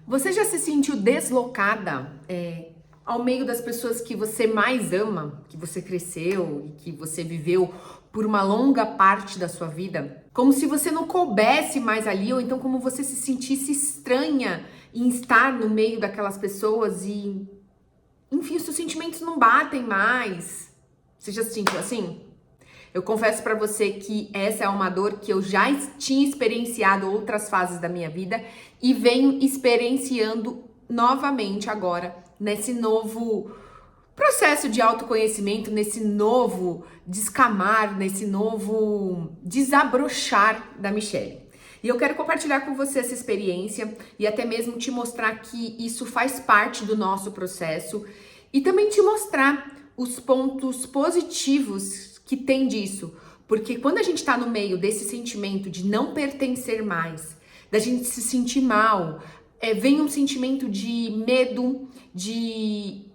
Você já se sentiu deslocada ao meio das pessoas que você mais ama, que você cresceu e que você viveu por uma longa parte da sua vida? Como se você não coubesse mais ali, ou então como você se sentisse estranha em estar no meio daquelas pessoas e, enfim, os seus sentimentos não batem mais. Você já se sentiu assim? Eu confesso pra você que essa é uma dor que eu já tinha experienciado outras fases da minha vida e venho experienciando novamente agora, nesse novo processo de autoconhecimento, nesse novo descamar, nesse novo desabrochar da Michelle. E eu quero compartilhar com você essa experiência e até mesmo te mostrar que isso faz parte do nosso processo e também te mostrar os pontos positivos que tem disso, porque quando a gente tá no meio desse sentimento de não pertencer mais, da gente se sentir mal, vem um sentimento de medo, de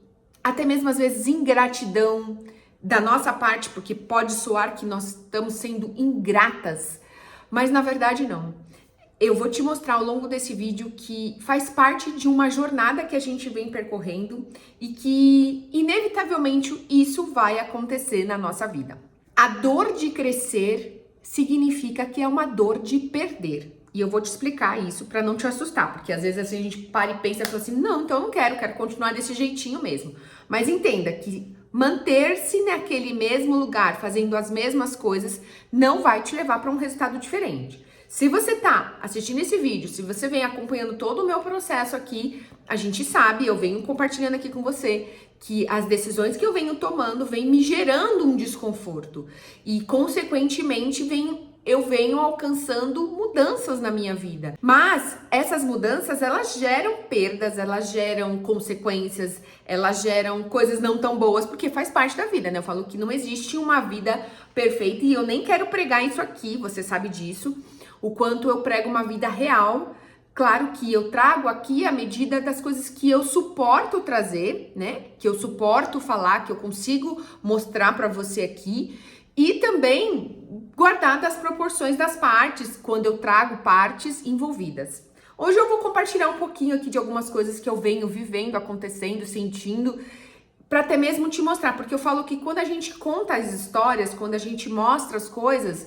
até mesmo às vezes ingratidão da nossa parte, porque pode soar que nós estamos sendo ingratas, mas na verdade não. Eu vou te mostrar ao longo desse vídeo que faz parte de uma jornada que a gente vem percorrendo e que, inevitavelmente, isso vai acontecer na nossa vida. A dor de crescer significa que é uma dor de perder. E eu vou te explicar isso para não te assustar, porque às vezes assim, a gente para e pensa e fala assim, não, então eu não quero continuar desse jeitinho mesmo. Mas entenda que manter-se naquele mesmo lugar, fazendo as mesmas coisas, não vai te levar para um resultado diferente. Se você tá assistindo esse vídeo, se você vem acompanhando todo o meu processo aqui, a gente sabe, eu venho compartilhando aqui com você, que as decisões que eu venho tomando vêm me gerando um desconforto. E, consequentemente, eu venho alcançando mudanças na minha vida. Mas essas mudanças, elas geram perdas, elas geram consequências, elas geram coisas não tão boas, porque faz parte da vida, né? Eu falo que não existe uma vida perfeita e eu nem quero pregar isso aqui, você sabe disso. O quanto eu prego uma vida real, claro que eu trago aqui a medida das coisas que eu suporto trazer, né? Que eu suporto falar, que eu consigo mostrar para você aqui. E também guardar das proporções das partes, quando eu trago partes envolvidas. Hoje eu vou compartilhar um pouquinho aqui de algumas coisas que eu venho vivendo, acontecendo, sentindo, para até mesmo te mostrar. Porque eu falo que quando a gente conta as histórias, quando a gente mostra as coisas,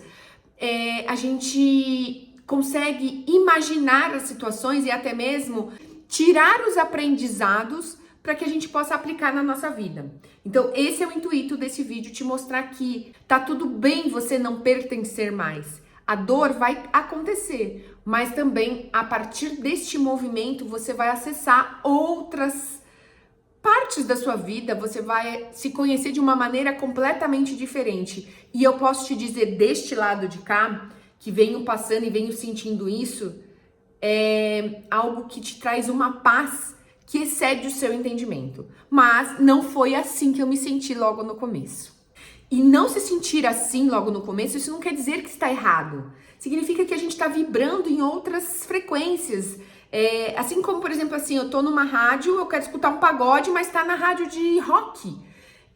a gente consegue imaginar as situações e até mesmo tirar os aprendizados para que a gente possa aplicar na nossa vida. Então, esse é o intuito desse vídeo, te mostrar que tá tudo bem você não pertencer mais. A dor vai acontecer, mas também a partir deste movimento você vai acessar outras partes da sua vida, você vai se conhecer de uma maneira completamente diferente. E eu posso te dizer deste lado de cá, que venho passando e venho sentindo isso, é algo que te traz uma paz que excede o seu entendimento. Mas não foi assim que eu me senti logo no começo. E não se sentir assim logo no começo, isso não quer dizer que está errado. Significa que a gente está vibrando em outras frequências. Assim como, por exemplo, assim, eu tô numa rádio, eu quero escutar um pagode, mas tá na rádio de rock.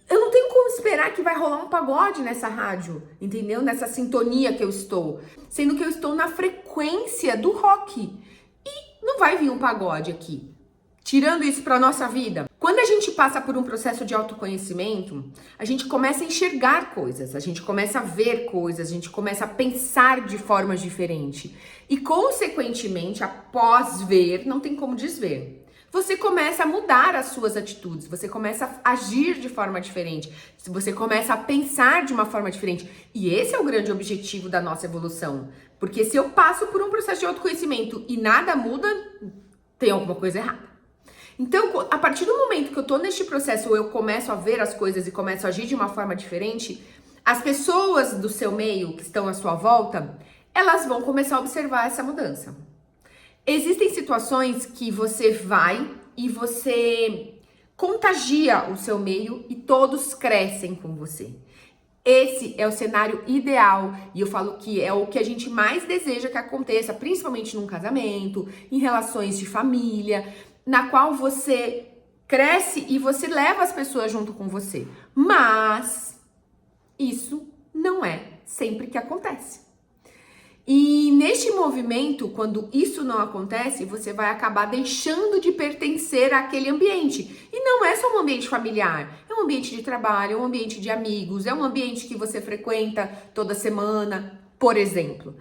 Eu não tenho como esperar que vai rolar um pagode nessa rádio, entendeu? Nessa sintonia que eu estou. Sendo que eu estou na frequência do rock. E não vai vir um pagode aqui. Tirando isso para nossa vida, quando a gente passa por um processo de autoconhecimento, a gente começa a enxergar coisas, a gente começa a ver coisas, a gente começa a pensar de forma diferente. E, consequentemente, após ver, não tem como desver. Você começa a mudar as suas atitudes, você começa a agir de forma diferente, você começa a pensar de uma forma diferente. E esse é o grande objetivo da nossa evolução. Porque se eu passo por um processo de autoconhecimento e nada muda, tem alguma coisa errada. Então, a partir do momento que eu tô neste processo, ou eu começo a ver as coisas e começo a agir de uma forma diferente, as pessoas do seu meio, que estão à sua volta, elas vão começar a observar essa mudança. Existem situações que você vai e você contagia o seu meio e todos crescem com você. Esse é o cenário ideal e eu falo que é o que a gente mais deseja que aconteça, principalmente num casamento, em relações de família, na qual você cresce e você leva as pessoas junto com você. Mas isso não é sempre que acontece. E neste movimento, quando isso não acontece, você vai acabar deixando de pertencer àquele ambiente. E não é só um ambiente familiar, é um ambiente de trabalho, é um ambiente de amigos, é um ambiente que você frequenta toda semana, por exemplo.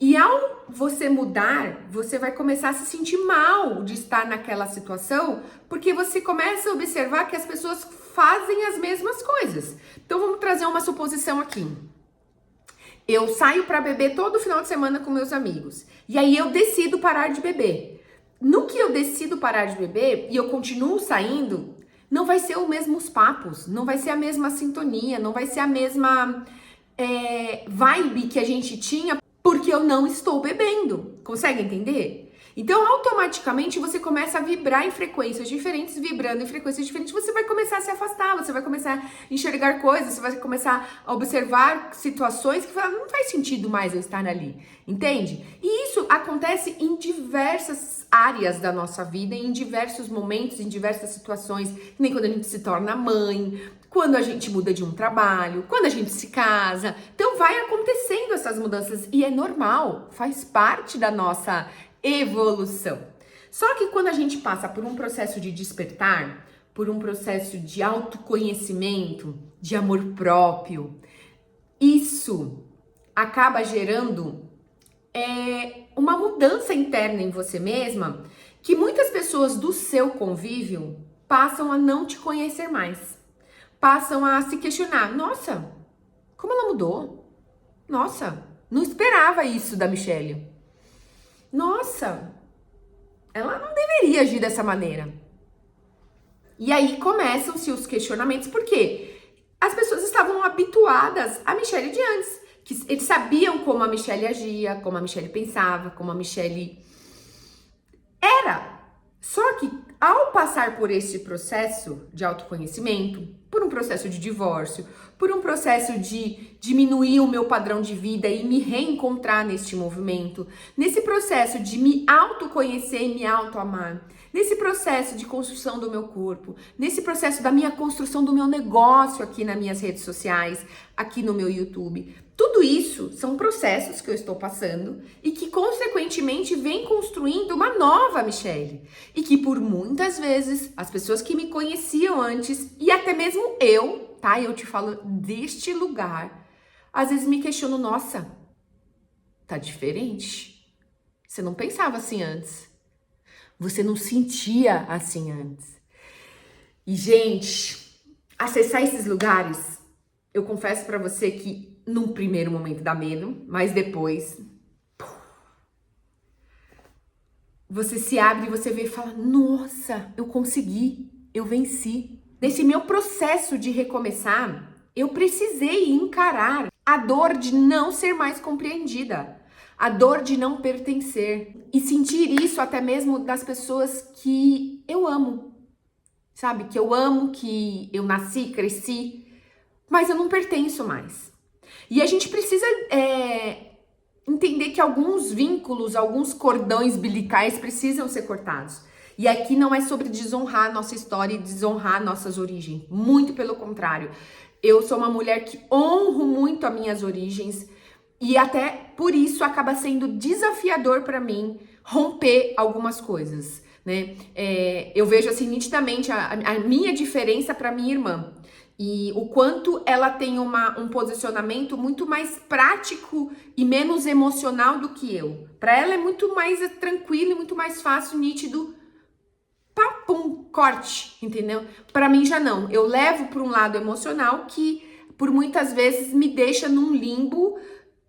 E ao você mudar, você vai começar a se sentir mal de estar naquela situação, porque você começa a observar que as pessoas fazem as mesmas coisas. Então vamos trazer uma suposição aqui. Eu saio para beber todo final de semana com meus amigos. E aí eu decido parar de beber. No que eu decido parar de beber e eu continuo saindo, não vai ser os mesmos papos, não vai ser a mesma sintonia, não vai ser a mesma vibe que a gente tinha, porque eu não estou bebendo. Consegue entender? Então, automaticamente, você começa a vibrar em frequências diferentes, vibrando em frequências diferentes, você vai começar a se afastar, você vai começar a enxergar coisas, você vai começar a observar situações que não faz sentido mais eu estar ali, entende? E isso acontece em diversas áreas da nossa vida, em diversos momentos, em diversas situações, nem quando a gente se torna mãe, quando a gente muda de um trabalho, quando a gente se casa. Então, vai acontecendo essas mudanças e é normal, faz parte da nossa evolução. Só que quando a gente passa por um processo de despertar, por um processo de autoconhecimento, de amor próprio, isso acaba gerando uma mudança interna em você mesma, que muitas pessoas do seu convívio passam a não te conhecer mais, passam a se questionar: nossa, como ela mudou? Nossa, não esperava isso da Michelle. Nossa, ela não deveria agir dessa maneira. E aí começam-se os questionamentos, porque as pessoas estavam habituadas à Michelle de antes, que eles sabiam como a Michelle agia, como a Michelle pensava, como a Michelle era. Só que ao passar por esse processo de autoconhecimento, por um processo de divórcio, por um processo de diminuir o meu padrão de vida e me reencontrar neste movimento, nesse processo de me autoconhecer e me autoamar, nesse processo de construção do meu corpo, nesse processo da minha construção do meu negócio aqui nas minhas redes sociais, aqui no meu YouTube, tudo isso são processos que eu estou passando e que, consequentemente, vem construindo uma nova Michelle. E que, por muitas vezes, as pessoas que me conheciam antes, e até mesmo eu, tá? Eu te falo deste lugar, às vezes me questiono: nossa, tá diferente. Você não pensava assim antes. Você não sentia assim antes. E, gente, acessar esses lugares, eu confesso pra você que num primeiro momento dá medo, mas depois você se abre e você vê e fala: nossa, eu consegui, eu venci. Nesse meu processo de recomeçar, eu precisei encarar a dor de não ser mais compreendida, a dor de não pertencer e sentir isso até mesmo das pessoas que eu amo, sabe? Que eu amo, que eu nasci, cresci, mas eu não pertenço mais. E a gente precisa entender que alguns vínculos, alguns cordões umbilicais precisam ser cortados. E aqui não é sobre desonrar nossa história e desonrar nossas origens. Muito pelo contrário. Eu sou uma mulher que honro muito as minhas origens e até por isso acaba sendo desafiador para mim romper algumas coisas, né? Eu vejo assim nitidamente a minha diferença para minha irmã. E o quanto ela tem um posicionamento muito mais prático e menos emocional do que eu. Para ela é muito mais tranquilo e muito mais fácil, nítido, papum, corte, entendeu? Para mim já não. Eu levo para um lado emocional que por muitas vezes me deixa num limbo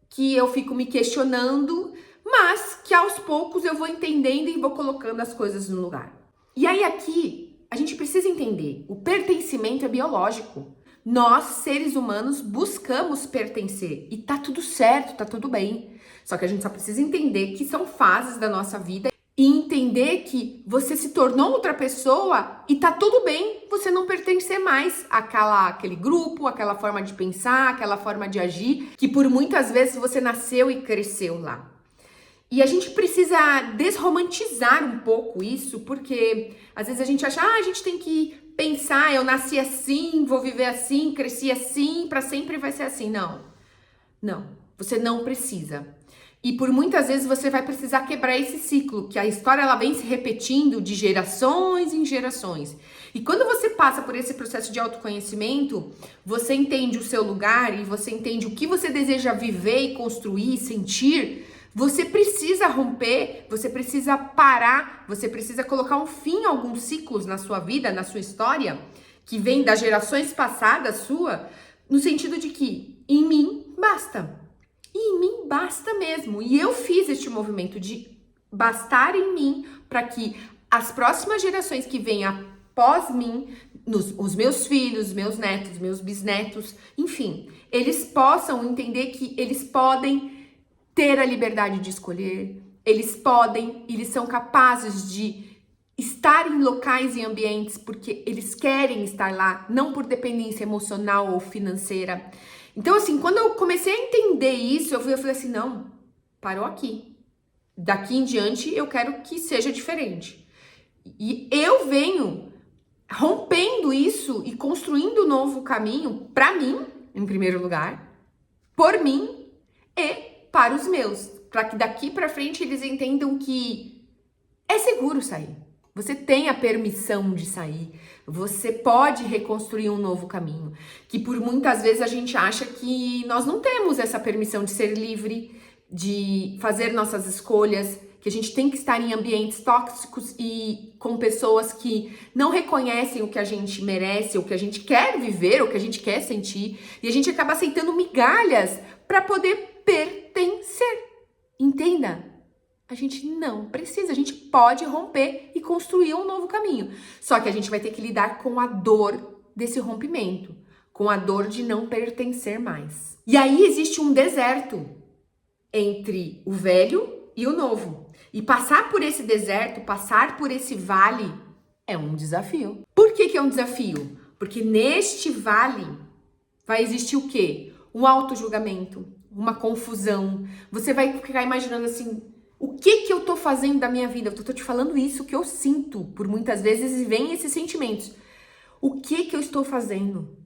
que eu fico me questionando, mas que aos poucos eu vou entendendo e vou colocando as coisas no lugar. E aí aqui a gente precisa entender, o pertencimento é biológico. Nós, seres humanos, buscamos pertencer e tá tudo certo, tá tudo bem. Só que a gente só precisa entender que são fases da nossa vida e entender que você se tornou outra pessoa e tá tudo bem você não pertencer mais àquele grupo, àquela forma de pensar, àquela forma de agir, que por muitas vezes você nasceu e cresceu lá. E a gente precisa desromantizar um pouco isso, porque às vezes a gente acha, a gente tem que pensar, eu nasci assim, vou viver assim, cresci assim, para sempre vai ser assim. Não, você não precisa. E por muitas vezes você vai precisar quebrar esse ciclo, que a história ela vem se repetindo de gerações em gerações. E quando você passa por esse processo de autoconhecimento, você entende o seu lugar e você entende o que você deseja viver e construir, sentir. Você precisa romper, você precisa parar, você precisa colocar um fim a alguns ciclos na sua vida, na sua história, que vem das gerações passadas sua, no sentido de que em mim basta. E em mim basta mesmo. E eu fiz este movimento de bastar em mim para que as próximas gerações que vêm após mim, os meus filhos, meus netos, meus bisnetos, enfim, eles possam entender que eles podem ter a liberdade de escolher, eles são capazes de estar em locais e ambientes porque eles querem estar lá, não por dependência emocional ou financeira. Então, assim, quando eu comecei a entender isso, eu falei assim, não, parou aqui. Daqui em diante, eu quero que seja diferente. E eu venho rompendo isso e construindo um novo caminho para mim, em primeiro lugar, por mim e para os meus. Para que daqui para frente eles entendam que é seguro sair. Você tem a permissão de sair, você pode reconstruir um novo caminho, que por muitas vezes a gente acha que nós não temos essa permissão de ser livre, de fazer nossas escolhas, que a gente tem que estar em ambientes tóxicos e com pessoas que não reconhecem o que a gente merece, o que a gente quer viver, o que a gente quer sentir, e a gente acaba aceitando migalhas para poder pertencer. Entenda? A gente não precisa, a gente pode romper e construir um novo caminho. Só que a gente vai ter que lidar com a dor desse rompimento, com a dor de não pertencer mais. E aí existe um deserto entre o velho e o novo. E passar por esse deserto, passar por esse vale é um desafio. Por que é um desafio? Porque neste vale vai existir o quê? Um auto-julgamento, uma confusão. Você vai ficar imaginando assim, o que eu tô fazendo da minha vida? Eu tô te falando isso que eu sinto por muitas vezes e vem esses sentimentos. O que eu estou fazendo?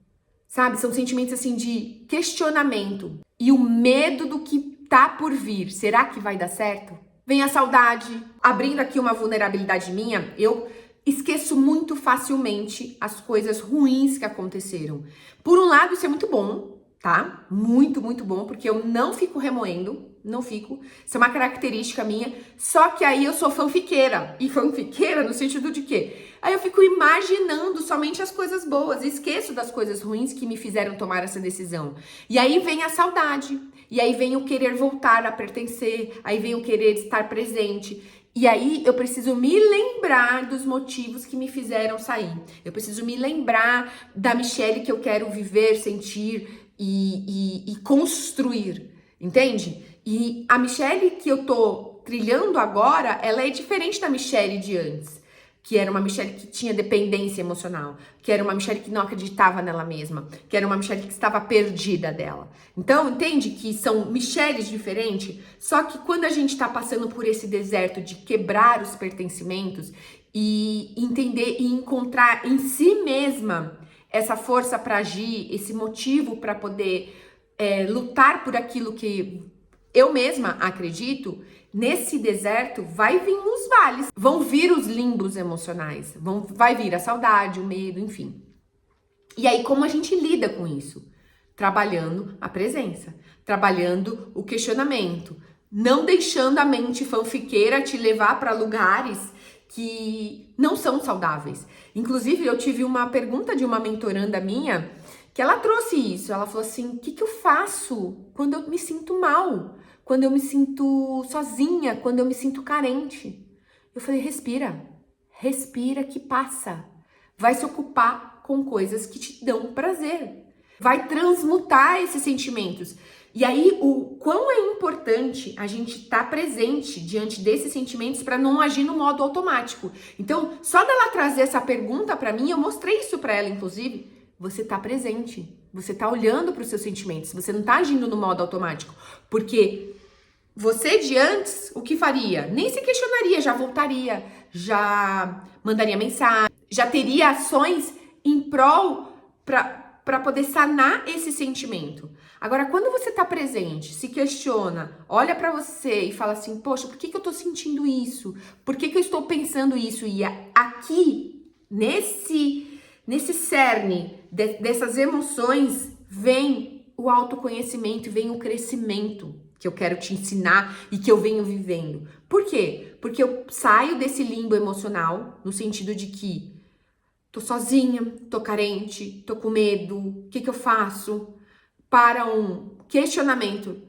Sabe? São sentimentos assim de questionamento e o medo do que tá por vir. Será que vai dar certo? Vem a saudade. Abrindo aqui uma vulnerabilidade minha, eu esqueço muito facilmente as coisas ruins que aconteceram. Por um lado, isso é muito bom, tá? Muito, muito bom, porque eu não fico remoendo. Não fico. Isso é uma característica minha. Só que aí eu sou fanfiqueira. E fanfiqueira no sentido de quê? Aí eu fico imaginando somente as coisas boas. E esqueço das coisas ruins que me fizeram tomar essa decisão. E aí vem a saudade. E aí vem o querer voltar a pertencer. Aí vem o querer estar presente. E aí eu preciso me lembrar dos motivos que me fizeram sair. Eu preciso me lembrar da Michelle que eu quero viver, sentir e construir. Entende? E a Michelle que eu tô trilhando agora, ela é diferente da Michelle de antes, que era uma Michelle que tinha dependência emocional, que era uma Michelle que não acreditava nela mesma, que era uma Michelle que estava perdida dela. Então, entende que são Michelles diferentes? Só que quando a gente tá passando por esse deserto de quebrar os pertencimentos e entender e encontrar em si mesma essa força para agir, esse motivo para poder lutar por aquilo que eu mesma acredito, nesse deserto vai vir os vales, vão vir os limbos emocionais, vai vir a saudade, o medo, enfim. E aí como a gente lida com isso? Trabalhando a presença, trabalhando o questionamento, não deixando a mente fanfiqueira te levar para lugares que não são saudáveis. Inclusive eu tive uma pergunta de uma mentoranda minha, que ela trouxe isso, ela falou assim, o que eu faço quando eu me sinto mal? Quando eu me sinto sozinha, quando eu me sinto carente? Eu falei, respira que passa. Vai se ocupar com coisas que te dão prazer. Vai transmutar esses sentimentos. E aí, o quão é importante a gente estar presente diante desses sentimentos para não agir no modo automático. Então, só dela trazer essa pergunta para mim, eu mostrei isso para ela, inclusive, você tá presente, você tá olhando para os seus sentimentos, você não tá agindo no modo automático, porque você de antes, o que faria? Nem se questionaria, já voltaria, já mandaria mensagem, já teria ações em prol para poder sanar esse sentimento. Agora, quando você tá presente, se questiona, olha para você e fala assim, poxa, por que eu tô sentindo isso? Por que eu estou pensando isso? E aqui, nesse cerne dessas emoções, vem o autoconhecimento, vem o crescimento que eu quero te ensinar e que eu venho vivendo. Por quê? Porque eu saio desse limbo emocional, no sentido de que tô sozinha, tô carente, tô com medo, o que eu faço? Para um questionamento.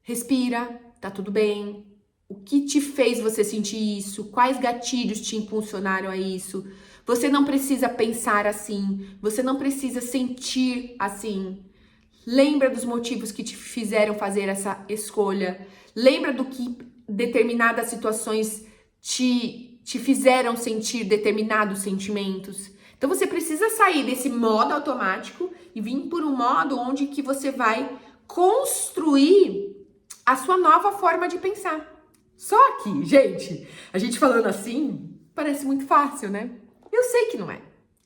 Respira, tá tudo bem. O que te fez você sentir isso? Quais gatilhos te impulsionaram a isso? Você não precisa pensar assim, você não precisa sentir assim. Lembra dos motivos que te fizeram fazer essa escolha. Lembra do que determinadas situações te fizeram sentir determinados sentimentos. Então você precisa sair desse modo automático e vir por um modo onde que você vai construir a sua nova forma de pensar. Só que, gente, a gente falando assim, parece muito fácil, né? Eu sei que não é.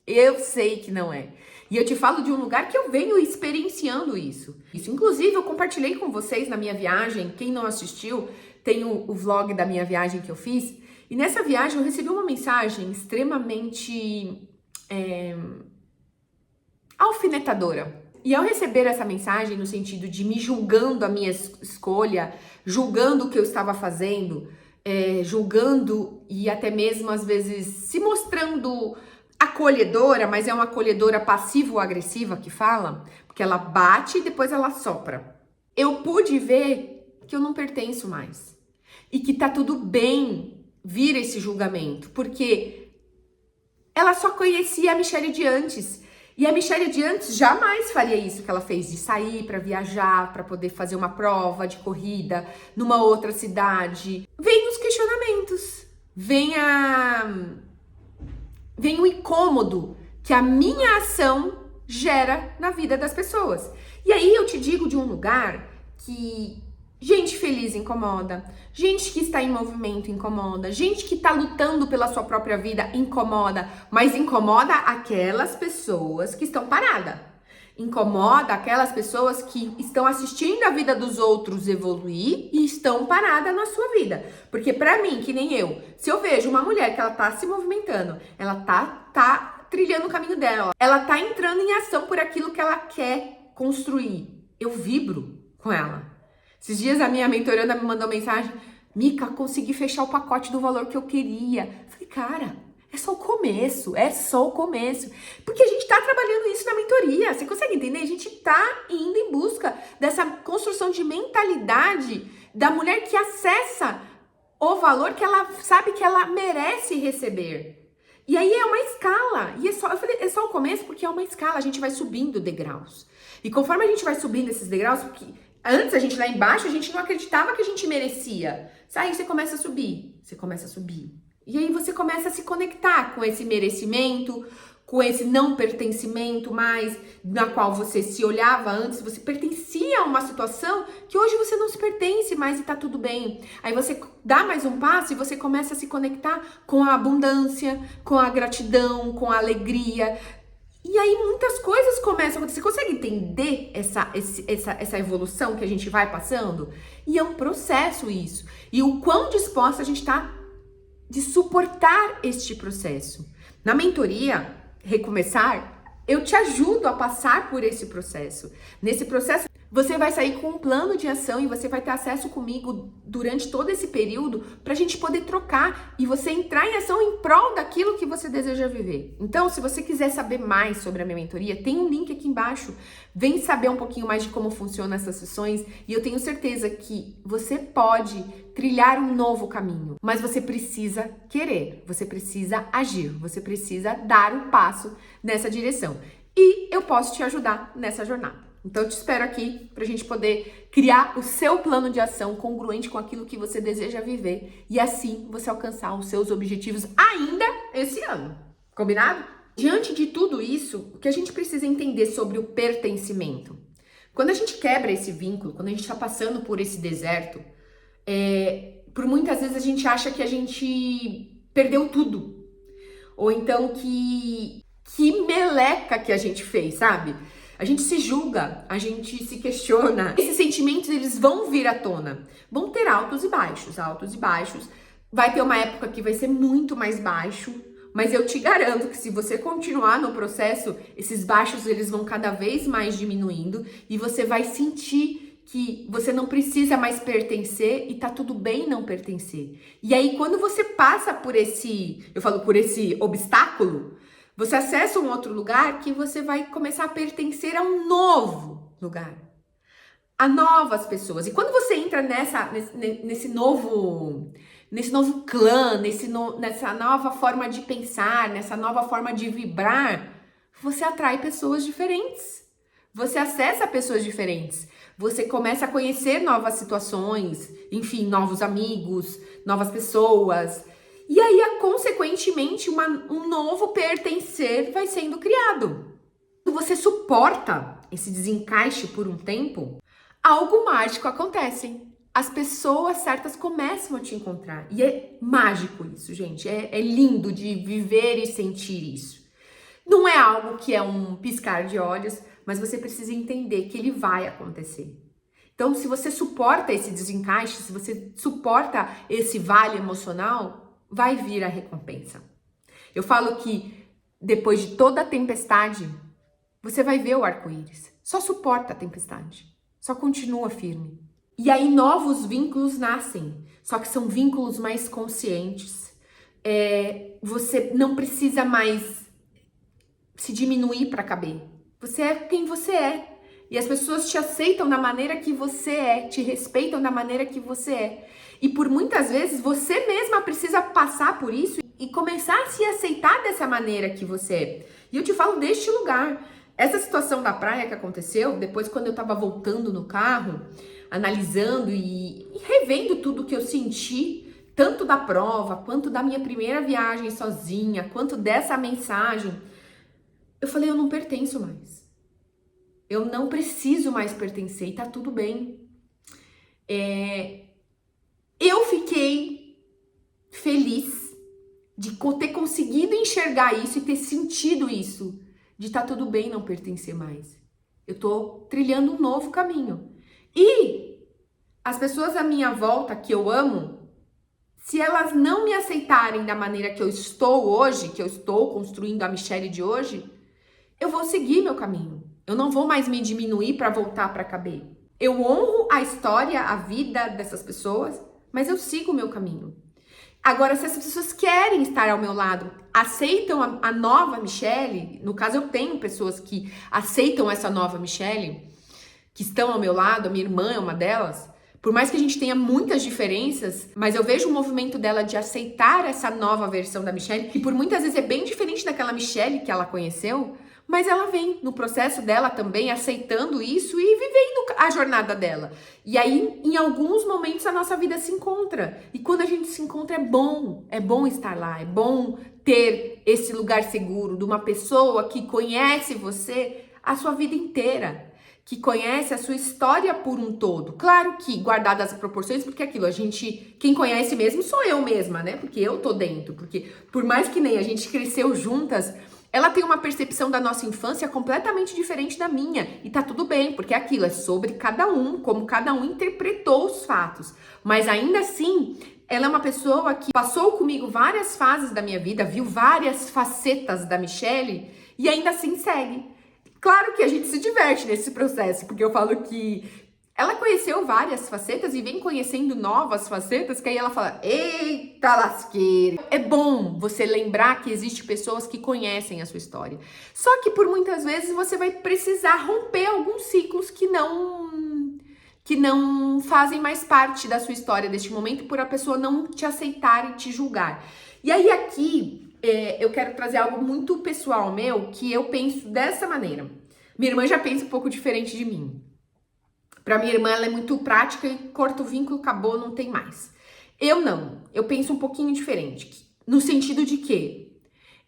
Eu sei que não é. E eu te falo de um lugar que eu venho experienciando isso. Inclusive, eu compartilhei com vocês na minha viagem. Quem não assistiu, tem o vlog da minha viagem que eu fiz. E nessa viagem eu recebi uma mensagem extremamente alfinetadora. E ao receber essa mensagem, no sentido de me julgando a minha escolha, julgando o que eu estava fazendo, julgando e até mesmo às vezes se mostrando acolhedora, mas é uma acolhedora passivo-agressiva que fala, porque ela bate e depois ela sopra. Eu pude ver que eu não pertenço mais e que tá tudo bem vir esse julgamento, porque ela só conhecia a Michelle de antes. E a Michelle de antes jamais faria isso que ela fez, de sair para viajar, para poder fazer uma prova de corrida numa outra cidade. Vem os questionamentos, vem o incômodo que a minha ação gera na vida das pessoas. E aí eu te digo de um lugar que gente feliz incomoda, gente que está em movimento incomoda, gente que está lutando pela sua própria vida incomoda, mas incomoda aquelas pessoas que estão paradas. Incomoda aquelas pessoas que estão assistindo a vida dos outros evoluir e estão paradas na sua vida. Porque pra mim, que nem eu, se eu vejo uma mulher que ela tá se movimentando, ela tá trilhando o caminho dela, ela tá entrando em ação por aquilo que ela quer construir, eu vibro com ela. Esses dias a minha mentoranda me mandou mensagem, Mica, consegui fechar o pacote do valor que eu queria. Eu falei, cara, é só o começo. Porque a gente tá trabalhando isso na mentoria, você consegue entender? A gente tá indo em busca dessa construção de mentalidade da mulher que acessa o valor que ela sabe que ela merece receber. E aí é uma escala, e eu falei, é só o começo porque é uma escala, a gente vai subindo degraus. E conforme a gente vai subindo esses degraus, porque antes a gente lá embaixo, a gente não acreditava que a gente merecia. Aí você começa a subir. E aí você começa a se conectar com esse merecimento, com esse não pertencimento mais, na qual você se olhava antes, você pertencia a uma situação que hoje você não se pertence mais e tá tudo bem. Aí você dá mais um passo e você começa a se conectar com a abundância, com a gratidão, com a alegria. E aí muitas coisas começam a acontecer. Você consegue entender essa evolução que a gente vai passando? E é um processo isso. E o quão disposta a gente tá de suportar este processo. Na mentoria, Recomeçar, eu te ajudo a passar por esse processo. Nesse processo, você vai sair com um plano de ação e você vai ter acesso comigo durante todo esse período para a gente poder trocar e você entrar em ação em prol daquilo que você deseja viver. Então, se você quiser saber mais sobre a minha mentoria, tem um link aqui embaixo. Vem saber um pouquinho mais de como funcionam essas sessões e eu tenho certeza que você pode trilhar um novo caminho, mas você precisa querer, você precisa agir, você precisa dar um passo nessa direção. E eu posso te ajudar nessa jornada. Então, eu te espero aqui pra gente poder criar o seu plano de ação congruente com aquilo que você deseja viver e assim você alcançar os seus objetivos ainda esse ano. Combinado? Diante de tudo isso, o que a gente precisa entender sobre o pertencimento? Quando a gente quebra esse vínculo, quando a gente está passando por esse deserto, por muitas vezes a gente acha que a gente perdeu tudo. Ou então que que meleca que a gente fez, sabe? A gente se julga, a gente se questiona. Esses sentimentos, eles vão vir à tona. Vão ter altos e baixos, altos e baixos. Vai ter uma época que vai ser muito mais baixo, mas eu te garanto que se você continuar no processo, esses baixos, eles vão cada vez mais diminuindo e você vai sentir que você não precisa mais pertencer e tá tudo bem não pertencer. E aí, quando você passa por por esse obstáculo, você acessa um outro lugar que você vai começar a pertencer a um novo lugar, a novas pessoas. E quando você entra nesse novo clã, nessa nova forma de pensar, nessa nova forma de vibrar, você atrai pessoas diferentes. Você acessa pessoas diferentes. Você começa a conhecer novas situações, enfim, novos amigos, novas pessoas. E aí, consequentemente, um novo pertencer vai sendo criado. Quando você suporta esse desencaixe por um tempo, algo mágico acontece. As pessoas certas começam a te encontrar. E é mágico isso, gente. É lindo de viver e sentir isso. Não é algo que é um piscar de olhos, mas você precisa entender que ele vai acontecer. Então, se você suporta esse desencaixe, se você suporta esse vale emocional, vai vir a recompensa. Eu falo que depois de toda a tempestade, você vai ver o arco-íris. Só suporta a tempestade. Só continua firme. E aí novos vínculos nascem. Só que são vínculos mais conscientes. Você não precisa mais se diminuir para caber. Você é quem você é. E as pessoas te aceitam da maneira que você é, te respeitam da maneira que você é. E por muitas vezes você mesma precisa passar por isso e começar a se aceitar dessa maneira que você é. E eu te falo deste lugar. Essa situação da praia que aconteceu, depois quando eu tava voltando no carro, analisando e revendo tudo que eu senti, tanto da prova, quanto da minha primeira viagem sozinha, quanto dessa mensagem, eu falei, eu não pertenço mais. Eu não preciso mais pertencer e tá tudo bem. Eu fiquei feliz de ter conseguido enxergar isso e ter sentido isso, de tá tudo bem não pertencer mais. Eu tô trilhando um novo caminho. E as pessoas à minha volta que eu amo, se elas não me aceitarem da maneira que eu estou hoje, que eu estou construindo a Michelle de hoje, eu vou seguir meu caminho. Eu não vou mais me diminuir para voltar para caber. Eu honro a história, a vida dessas pessoas, mas eu sigo o meu caminho. Agora, se essas pessoas querem estar ao meu lado, aceitam a nova Michelle, no caso eu tenho pessoas que aceitam essa nova Michelle, que estão ao meu lado, a minha irmã é uma delas, por mais que a gente tenha muitas diferenças, mas eu vejo o movimento dela de aceitar essa nova versão da Michelle, que por muitas vezes é bem diferente daquela Michelle que ela conheceu, mas ela vem no processo dela também aceitando isso e vivendo a jornada dela. E aí, em alguns momentos, a nossa vida se encontra. E quando a gente se encontra, é bom estar lá, é bom ter esse lugar seguro de uma pessoa que conhece você a sua vida inteira, que conhece a sua história por um todo. Claro que guardadas as proporções, porque aquilo, quem conhece mesmo sou eu mesma, né? Porque eu tô dentro, porque por mais que nem a gente cresceu juntas, ela tem uma percepção da nossa infância completamente diferente da minha. E tá tudo bem, porque aquilo é sobre cada um, como cada um interpretou os fatos. Mas ainda assim, ela é uma pessoa que passou comigo várias fases da minha vida, viu várias facetas da Michelle e ainda assim segue. Claro que a gente se diverte nesse processo, porque eu falo que ela conheceu várias facetas e vem conhecendo novas facetas, que aí ela fala, eita lasqueira. É bom você lembrar que existem pessoas que conhecem a sua história. Só que por muitas vezes você vai precisar romper alguns ciclos que não fazem mais parte da sua história deste momento, por a pessoa não te aceitar e te julgar. E aí aqui eu quero trazer algo muito pessoal meu, que eu penso dessa maneira. Minha irmã já pensa um pouco diferente de mim. Para minha irmã, ela é muito prática e corta o vínculo, acabou, não tem mais. Eu não. Eu penso um pouquinho diferente. No sentido de que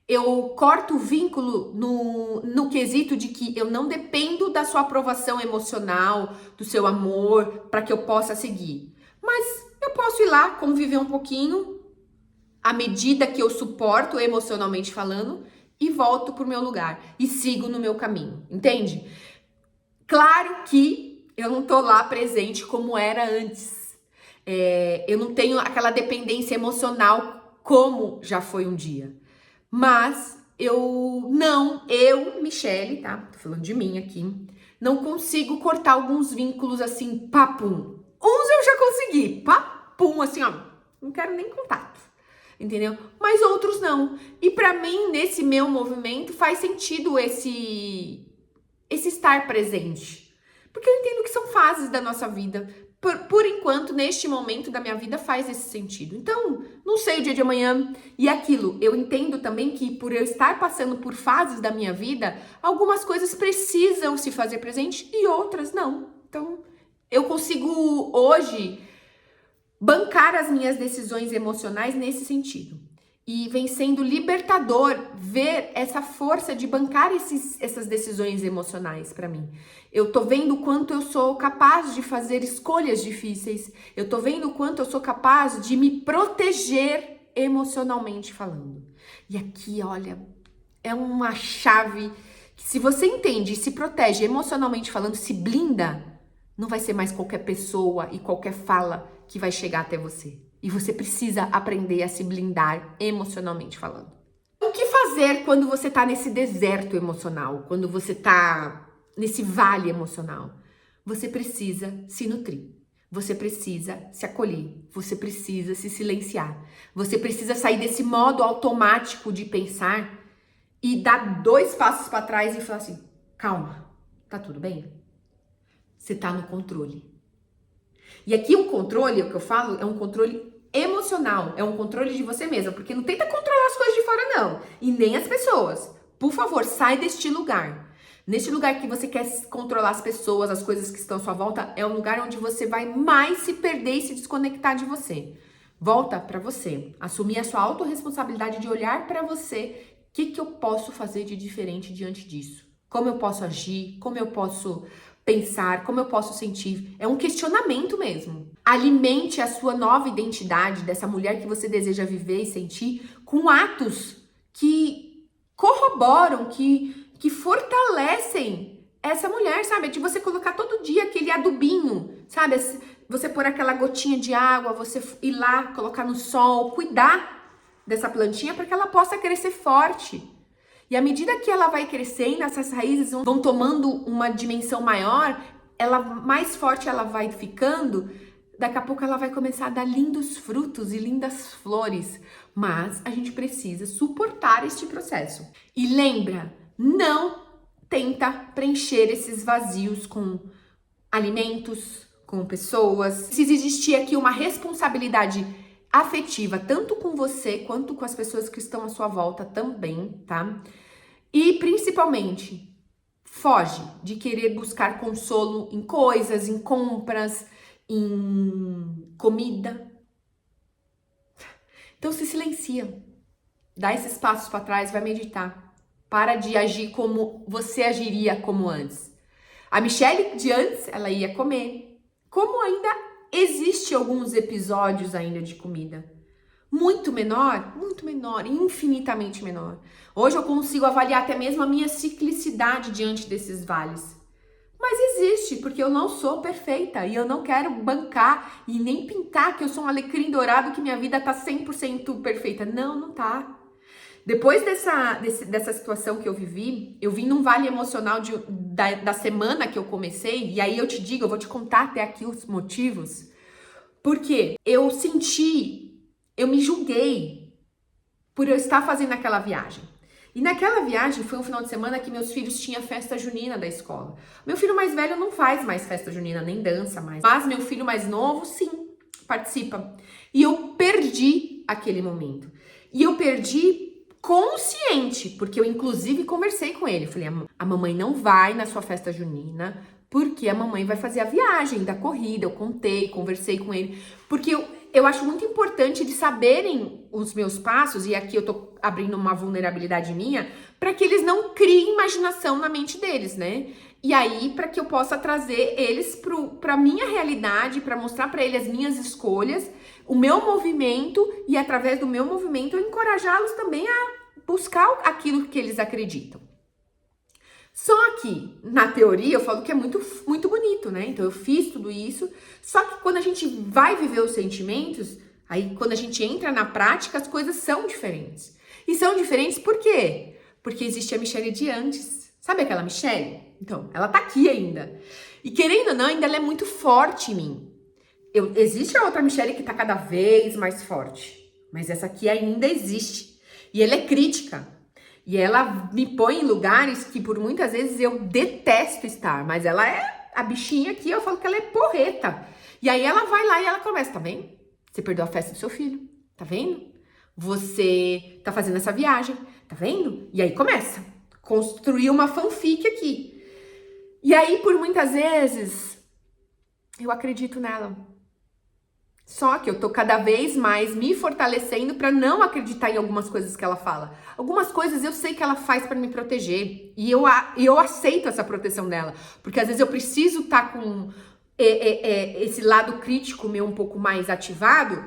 eu corto o vínculo no quesito de que eu não dependo da sua aprovação emocional, do seu amor, para que eu possa seguir. Mas eu posso ir lá, conviver um pouquinho, à medida que eu suporto emocionalmente falando, e volto pro meu lugar e sigo no meu caminho, entende? Claro que eu não tô lá presente como era antes. Eu não tenho aquela dependência emocional como já foi um dia. Mas Michele, tá? Tô falando de mim aqui, não consigo cortar alguns vínculos assim, papum. Uns eu já consegui, papum, assim, ó, não quero nem contato, entendeu? Mas outros não. E pra mim, nesse meu movimento, faz sentido esse estar presente. Porque eu entendo que são fases da nossa vida. Por enquanto, neste momento da minha vida, faz esse sentido. Então, não sei o dia de amanhã. E aquilo, eu entendo também que por eu estar passando por fases da minha vida, algumas coisas precisam se fazer presente e outras não. Então, eu consigo hoje bancar as minhas decisões emocionais nesse sentido. E vem sendo libertador ver essa força de bancar essas decisões emocionais para mim. Eu tô vendo o quanto eu sou capaz de fazer escolhas difíceis. Eu tô vendo o quanto eu sou capaz de me proteger emocionalmente falando. E aqui, olha, é uma chave que se você entende e se protege emocionalmente falando, se blinda, não vai ser mais qualquer pessoa e qualquer fala que vai chegar até você. E você precisa aprender a se blindar emocionalmente falando. O que fazer quando você tá nesse deserto emocional? Quando você tá nesse vale emocional? Você precisa se nutrir. Você precisa se acolher. Você precisa se silenciar. Você precisa sair desse modo automático de pensar e dar 2 passos para trás e falar assim, calma, tá tudo bem? Você tá no controle. E aqui o controle, o que eu falo, é um controle emocional, é um controle de você mesma, porque não tenta controlar as coisas de fora não, e nem as pessoas. Por favor, sai deste lugar. Neste lugar que você quer controlar as pessoas, as coisas que estão à sua volta, é um lugar onde você vai mais se perder e se desconectar de você. Volta para você, assumir a sua autorresponsabilidade de olhar para você. O que eu posso fazer de diferente diante disso? Como eu posso agir? Como eu posso pensar, como eu posso sentir? É um questionamento mesmo. Alimente a sua nova identidade dessa mulher que você deseja viver e sentir com atos que corroboram, que fortalecem essa mulher, sabe? De você colocar todo dia aquele adubinho, sabe? Você pôr aquela gotinha de água, você ir lá, colocar no sol, cuidar dessa plantinha para que ela possa crescer forte. E à medida que ela vai crescendo, essas raízes vão tomando uma dimensão maior, mais forte ela vai ficando, daqui a pouco ela vai começar a dar lindos frutos e lindas flores. Mas a gente precisa suportar este processo. E lembra, não tenta preencher esses vazios com alimentos, com pessoas. Precisa existir aqui uma responsabilidade afetiva, tanto com você quanto com as pessoas que estão à sua volta também, tá? E principalmente, foge de querer buscar consolo em coisas, em compras, em comida. Então se silencia, dá esses passos para trás, vai meditar. Para de agir como você agiria como antes. A Michele de antes, ela ia comer. Como ainda existe alguns episódios ainda de comida. Muito menor, infinitamente menor. Hoje eu consigo avaliar até mesmo a minha ciclicidade diante desses vales. Mas existe, porque eu não sou perfeita e eu não quero bancar e nem pintar que eu sou um alecrim dourado, que minha vida tá 100% perfeita. Não, não tá. Depois dessa situação que eu vim num vale emocional da semana que eu comecei, e aí eu vou te contar até aqui os motivos, porque eu me julguei por eu estar fazendo aquela viagem. E naquela viagem foi um final de semana que meus filhos tinham festa junina da escola. Meu filho mais velho não faz mais festa junina, nem dança mais. Mas meu filho mais novo, sim, participa. E eu perdi aquele momento. E eu perdi consciente, porque eu inclusive conversei com ele. Falei, a mamãe não vai na sua festa junina, porque a mamãe vai fazer a viagem da corrida. Eu conversei com ele. Porque eu acho muito importante de saberem os meus passos, e aqui eu tô abrindo uma vulnerabilidade minha, para que eles não criem imaginação na mente deles, né? E aí, para que eu possa trazer eles pra minha realidade, para mostrar para eles as minhas escolhas, o meu movimento, e através do meu movimento eu encorajá-los também a buscar aquilo que eles acreditam. Só que, na teoria, eu falo que é muito, muito bonito, né? Então, eu fiz tudo isso. Só que quando a gente vai viver os sentimentos, aí quando a gente entra na prática, as coisas são diferentes. E são diferentes por quê? Porque existe a Michelle de antes. Sabe aquela Michelle? Então, ela tá aqui ainda. E querendo ou não, ainda ela é muito forte em mim. Existe a outra Michelle que tá cada vez mais forte. Mas essa aqui ainda existe. E ela é crítica. E ela me põe em lugares que por muitas vezes eu detesto estar. Mas ela é a bichinha aqui, eu falo que ela é porreta. E aí ela vai lá e ela começa, tá vendo? Você perdeu a festa do seu filho, tá vendo? Você tá fazendo essa viagem, tá vendo? E aí começa. Construir uma fanfic aqui. E aí, por muitas vezes, eu acredito nela. Só que eu tô cada vez mais me fortalecendo pra não acreditar em algumas coisas que ela fala. Algumas coisas eu sei que ela faz pra me proteger. E eu aceito essa proteção dela. Porque às vezes eu preciso estar com esse lado crítico meu um pouco mais ativado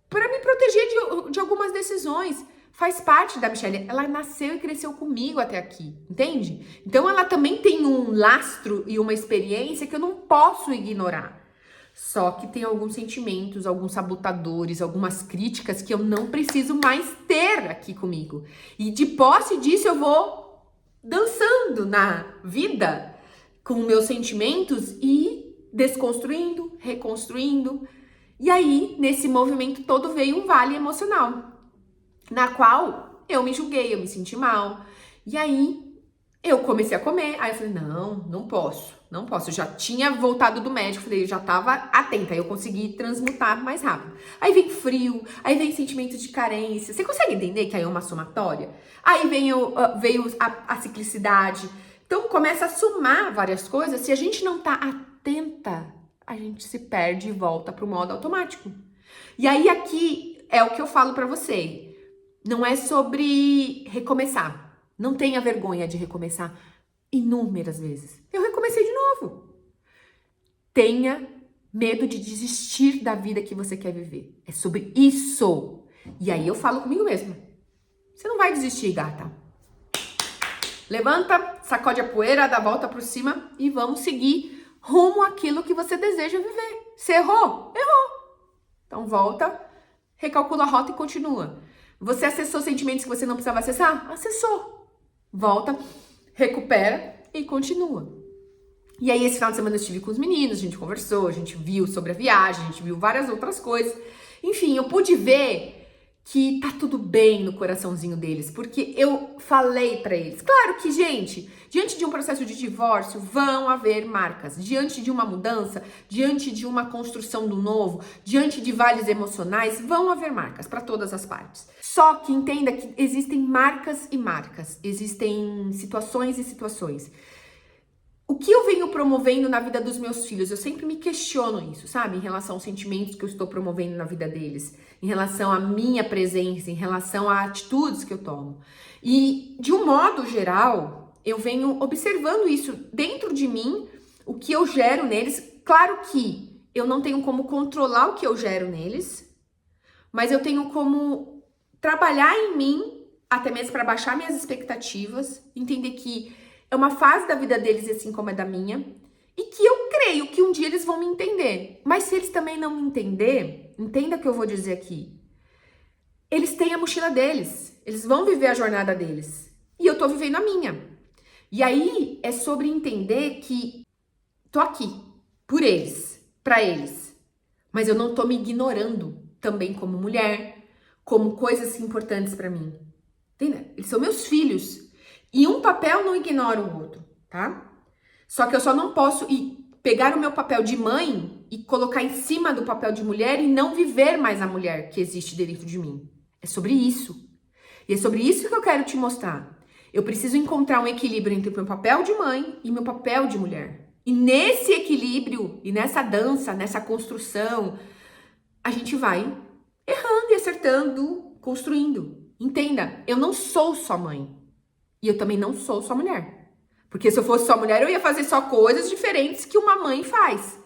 pra me proteger de algumas decisões. Faz parte da Michelle. Ela nasceu e cresceu comigo até aqui, entende? Então ela também tem um lastro e uma experiência que eu não posso ignorar. Só que tem alguns sentimentos, alguns sabotadores, algumas críticas que eu não preciso mais ter aqui comigo. E de posse disso eu vou dançando na vida com meus sentimentos e desconstruindo, reconstruindo. E aí, nesse movimento todo veio um vale emocional, na qual eu me julguei, eu me senti mal. E aí eu comecei a comer, aí eu falei, não posso. Eu já tinha voltado do médico, falei, eu já tava atenta, aí eu consegui transmutar mais rápido. Aí vem frio, aí vem sentimento de carência. Você consegue entender que aí é uma somatória? Aí veio a ciclicidade. Então começa a somar várias coisas. Se a gente não tá atenta, a gente se perde e volta pro modo automático. E aí aqui é o que eu falo pra você. Não é sobre recomeçar. Não tenha vergonha de recomeçar inúmeras vezes. Eu recomecei de novo. Tenha medo de desistir da vida que você quer viver. É sobre isso. E aí eu falo comigo mesma. Você não vai desistir, gata. Levanta, sacode a poeira, dá a volta por cima e vamos seguir rumo àquilo que você deseja viver. Você errou? Errou. Então volta, recalcula a rota e continua. Você acessou sentimentos que você não precisava acessar? Acessou. Volta, recupera e continua. E aí, esse final de semana eu estive com os meninos, a gente conversou, a gente viu sobre a viagem, a gente viu várias outras coisas. Enfim, eu pude ver que tá tudo bem no coraçãozinho deles, porque eu falei pra eles. Claro que, gente, diante de um processo de divórcio, vão haver marcas. Diante de uma mudança, diante de uma construção do novo, diante de vales emocionais, vão haver marcas para todas as partes. Só que entenda que existem marcas e marcas, existem situações e situações. O que eu venho promovendo na vida dos meus filhos? Eu sempre me questiono isso, sabe? Em relação aos sentimentos que eu estou promovendo na vida deles, em relação à minha presença, em relação a atitudes que eu tomo. E, de um modo geral, eu venho observando isso dentro de mim, o que eu gero neles. Claro que eu não tenho como controlar o que eu gero neles, mas eu tenho como trabalhar em mim, até mesmo para baixar minhas expectativas, entender que é uma fase da vida deles, assim como é da minha, e que eu creio que um dia eles vão me entender. Mas se eles também não me entender, entenda o que eu vou dizer aqui. Eles têm a mochila deles, eles vão viver a jornada deles, e eu tô vivendo a minha. E aí é sobre entender que tô aqui, por eles, pra eles, mas eu não tô me ignorando também como mulher, como coisas importantes pra mim. Entendeu? Eles são meus filhos. E um papel não ignora o outro, tá? Só que eu só não posso pegar o meu papel de mãe e colocar em cima do papel de mulher e não viver mais a mulher que existe dentro de mim. É sobre isso. E é sobre isso que eu quero te mostrar. Eu preciso encontrar um equilíbrio entre o meu papel de mãe e meu papel de mulher. E nesse equilíbrio e nessa dança, nessa construção, a gente vai errando e acertando, construindo. Entenda, eu não sou só mãe. E eu também não sou só mulher. Porque se eu fosse só mulher, eu ia fazer só coisas diferentes que uma mãe faz.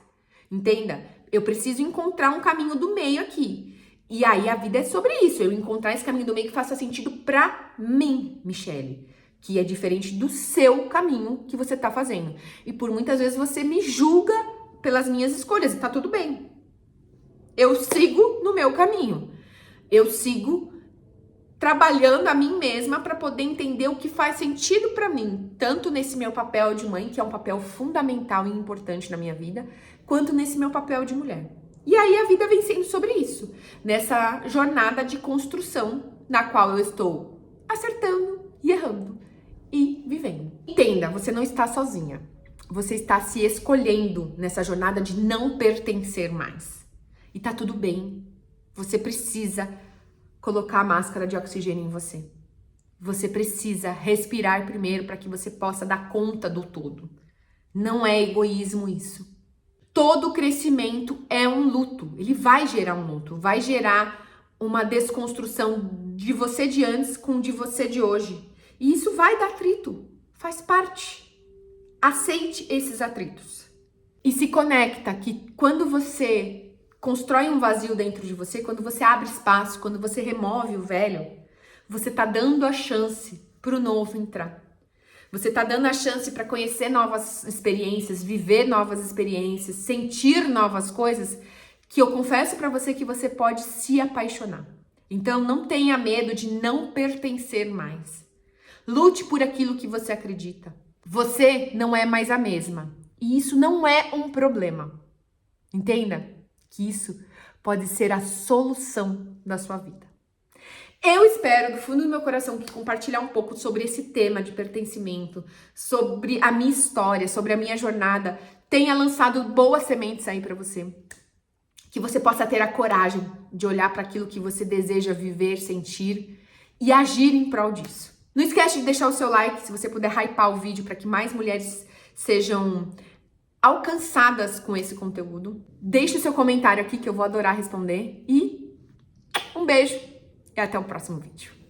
Entenda? Eu preciso encontrar um caminho do meio aqui. E aí a vida é sobre isso, eu encontrar esse caminho do meio que faça sentido pra mim, Michele, que é diferente do seu caminho que você tá fazendo. E por muitas vezes você me julga pelas minhas escolhas, e tá tudo bem. Eu sigo no meu caminho. Eu sigo trabalhando a mim mesma para poder entender o que faz sentido para mim, tanto nesse meu papel de mãe, que é um papel fundamental e importante na minha vida, quanto nesse meu papel de mulher. E aí a vida vem sendo sobre isso, nessa jornada de construção na qual eu estou acertando e errando e vivendo. Entenda, você não está sozinha. Você está se escolhendo nessa jornada de não pertencer mais. E tá tudo bem. Você precisa colocar a máscara de oxigênio em você. Você precisa respirar primeiro para que você possa dar conta do todo. Não é egoísmo isso. Todo crescimento é um luto. Ele vai gerar um luto, vai gerar uma desconstrução de você de antes com de você de hoje. E isso vai dar atrito, faz parte. Aceite esses atritos. E se conecta que quando você constrói um vazio dentro de você, quando você abre espaço, quando você remove o velho, você tá dando a chance pro novo entrar. Você tá dando a chance para conhecer novas experiências, viver novas experiências, sentir novas coisas, que eu confesso para você que você pode se apaixonar. Então não tenha medo de não pertencer mais. Lute por aquilo que você acredita. Você não é mais a mesma. E isso não é um problema. Entenda que isso pode ser a solução da sua vida. Eu espero, do fundo do meu coração, que compartilhar um pouco sobre esse tema de pertencimento, sobre a minha história, sobre a minha jornada, tenha lançado boas sementes aí para você. Que você possa ter a coragem de olhar para aquilo que você deseja viver, sentir e agir em prol disso. Não esquece de deixar o seu like, se você puder hypar o vídeo para que mais mulheres sejam alcançadas com esse conteúdo. Deixe o seu comentário aqui que eu vou adorar responder. E um beijo e até o próximo vídeo.